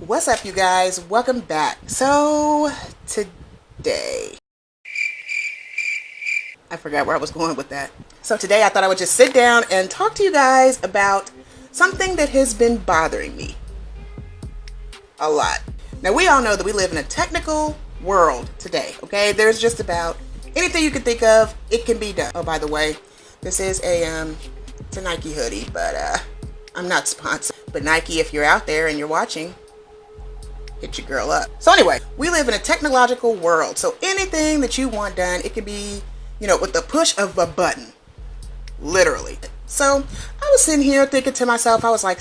What's up, you guys? Welcome back. So today, I forgot where I was going with that. So today I thought I would just sit down and talk to you guys about something that has been bothering me a lot. Now, we all know that we live in a technical world today, okay? There's just about anything you can think of, it can be done. Oh, by the way, this is it's a Nike hoodie, but I'm not sponsored. But Nike, if you're out there and you're watching, hit your girl up. So anyway, we live in a technological world. So anything that you want done, it can be, with the push of a button, literally. So I was sitting here thinking to myself, I was like,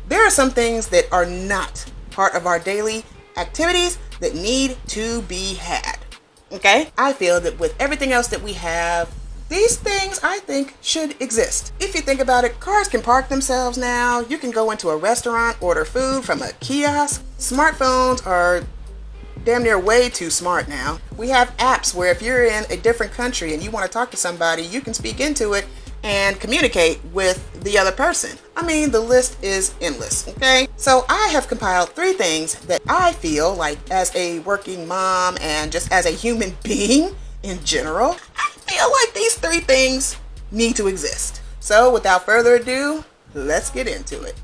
there are some things that are not part of our daily activities that need to be had. Okay? I feel that with everything else that we have, these things, I think, should exist. If you think about it, cars can park themselves now. You can go into a restaurant, order food from a kiosk. Smartphones are damn near way too smart now. We have apps where if you're in a different country and you want to talk to somebody, you can speak into it and communicate with the other person. I mean, the list is endless, okay? So I have compiled 3 things that I feel like, as a working mom and just as a human being in general, I feel like these 3 things need to exist. So without further ado, let's get into it.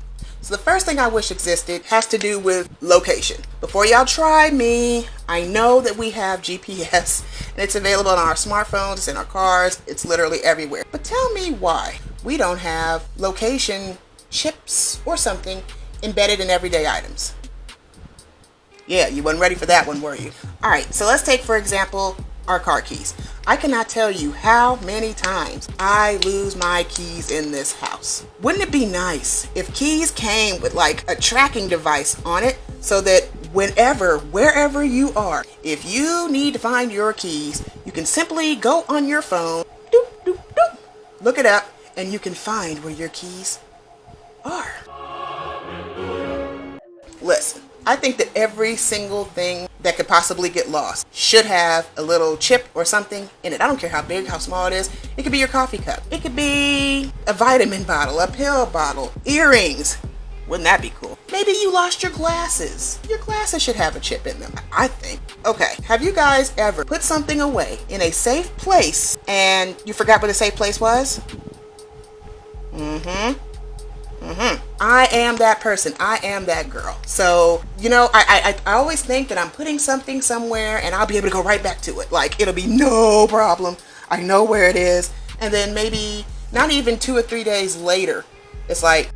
So the first thing I wish existed has to do with location. Before y'all try me, I know that we have GPS and it's available on our smartphones, it's in our cars, it's literally everywhere. But tell me why we don't have location chips or something embedded in everyday items. Yeah, you weren't ready for that one, were you? All right, so let's take, for example, our car keys. I cannot tell you how many times I lose my keys in this house. Wouldn't it be nice if keys came with like a tracking device on it so that wherever you are, if you need to find your keys, you can simply go on your phone, doop, doop, doop, look it up, and you can find where your keys are. Listen, I think that every single thing that could possibly get lost should have a little chip or something in it. I don't care how big, how small it is. It could be your coffee cup. It could be a vitamin bottle, a pill bottle, earrings. Wouldn't that be cool? Maybe you lost your glasses. Your glasses should have a chip in them, I think. Okay, have you guys ever put something away in a safe place and you forgot what the safe place was? I am that person. I am that girl. So, I always think that I'm putting something somewhere and I'll be able to go right back to it. Like, it'll be no problem. I know where it is. And then maybe not even 2 or 3 days later, it's like,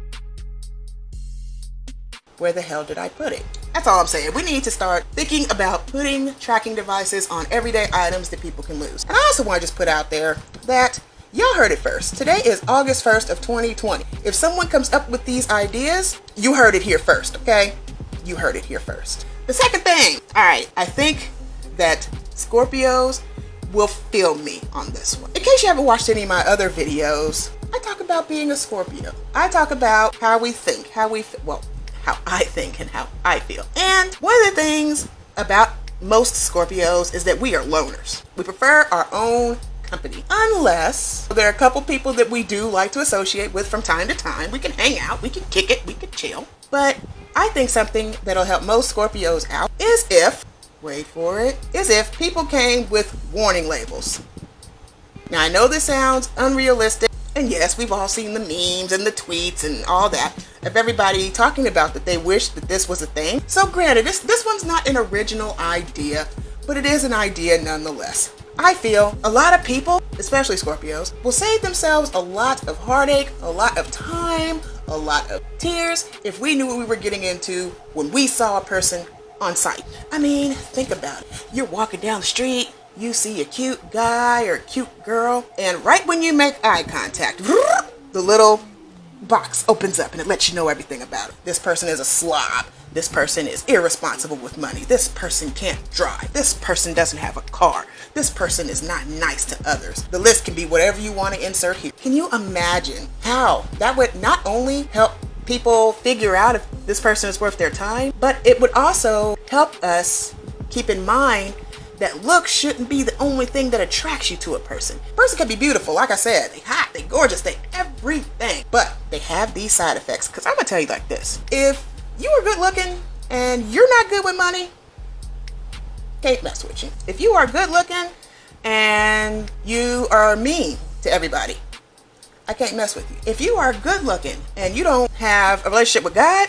where the hell did I put it? That's all I'm saying. We need to start thinking about putting tracking devices on everyday items that people can lose. And I also want to just put out there that y'all heard it first. Today is August 1st of 2020. If someone comes up with these ideas, you heard it here first, okay? You heard it here first. The second thing, all right, I think that Scorpios will feel me on this one. In case you haven't watched any of my other videos, I talk about being a Scorpio. I talk about how we think, how I think and how I feel. And one of the things about most Scorpios is that we are loners. We prefer our own company, unless there are a couple people that we do like to associate with from time to time. We can hang out, we can kick it, we can chill. But I think something that'll help most Scorpios out is if people came with warning labels. Now, I know this sounds unrealistic, and yes, we've all seen the memes and the tweets and all that of everybody talking about that they wish that this was a thing. So granted, this one's not an original idea, but it is an idea nonetheless. I feel a lot of people, especially Scorpios, will save themselves a lot of heartache, a lot of time, a lot of tears if we knew what we were getting into when we saw a person on sight. I mean, think about it. You're walking down the street, you see a cute guy or a cute girl, and right when you make eye contact, the little box opens up and it lets you know everything about it. This person is a slob. This person is irresponsible with money. This person can't drive. This person doesn't have a car. This person is not nice to others. The list can be whatever you want to insert here. Can you imagine how that would not only help people figure out if this person is worth their time, but it would also help us keep in mind that looks shouldn't be the only thing that attracts you to a person. A person can be beautiful, like I said, they hot, they gorgeous, they everything, but they have these side effects. Because I'm gonna tell you like this: if you were good looking and you're not good with money, can't mess with you. If you are good looking and you are mean to everybody, I can't mess with you. If you are good looking and you don't have a relationship with God,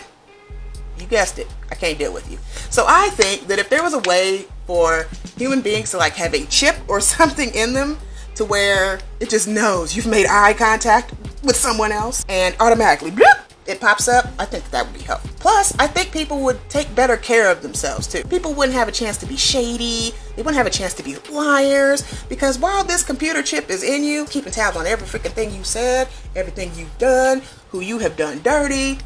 you guessed it, I can't deal with you. So I think that if there was a way for human beings to like have a chip or something in them to where it just knows you've made eye contact with someone else and automatically bloop, it pops up, I think that would be helpful. Plus, I think people would take better care of themselves too. People wouldn't have a chance to be shady. They wouldn't have a chance to be liars, because while this computer chip is in you, keeping tabs on every freaking thing you said, everything you've done, who you have done dirty,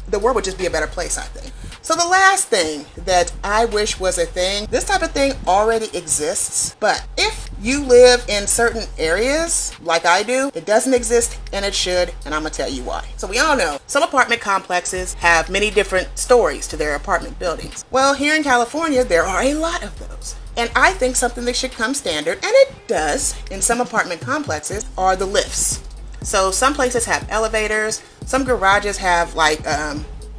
the world would just be a better place, I think. So the last thing that I wish was a thing, this type of thing already exists, but if you live in certain areas like I do, it doesn't exist and it should, and I'm gonna tell you why. So we all know some apartment complexes have many different stories to their apartment buildings. Well, here in California, there are a lot of those. And I think something that should come standard, and it does in some apartment complexes, are the lifts. So some places have elevators, some garages have like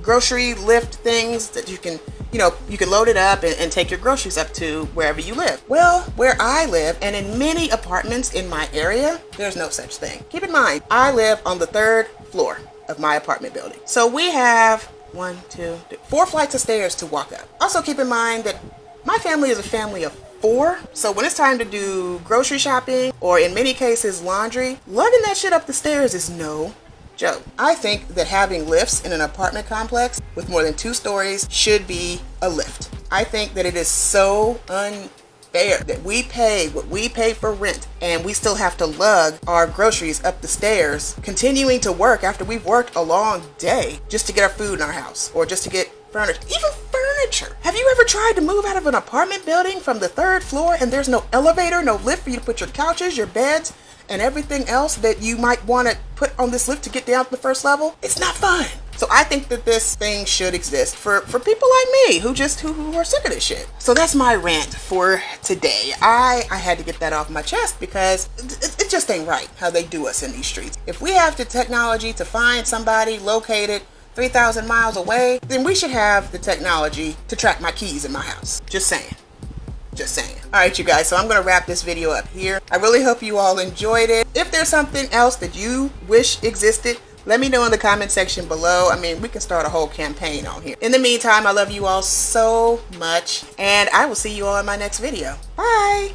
grocery lift things that you can, you can load it up and take your groceries up to wherever you live. Well, where I live and in many apartments in my area, there's no such thing. Keep in mind, I live on the 3rd floor of my apartment building. So we have 1, 2, 3, 4 flights of stairs to walk up. Also keep in mind that my family is a family of 4. So when it's time to do grocery shopping or in many cases laundry, lugging that shit up the stairs is no joke. I think that having lifts in an apartment complex with more than 2 stories should be a lift. I think that it is so unfair that we pay what we pay for rent and we still have to lug our groceries up the stairs, continuing to work after we've worked a long day just to get our food in our house or just to get furniture. Even furniture. Have you ever tried to move out of an apartment building from the 3rd floor and there's no elevator, no lift for you to put your couches, your beds, and everything else that you might want to put on this lift to get down to the 1st level? It's not fun. So I think that this thing should exist for people like me who are sick of this shit. So that's my rant for today. I had to get that off my chest because it just ain't right how they do us in these streets. If we have the technology to find somebody located 3,000 miles away, then we should have the technology to track my keys in my house. Just saying. Just saying. All right, you guys, so I'm going to wrap this video up here. I really hope you all enjoyed it. If there's something else that you wish existed, let me know in the comment section below. I mean, we can start a whole campaign on here. In the meantime, I love you all so much, and I will see you all in my next video. Bye.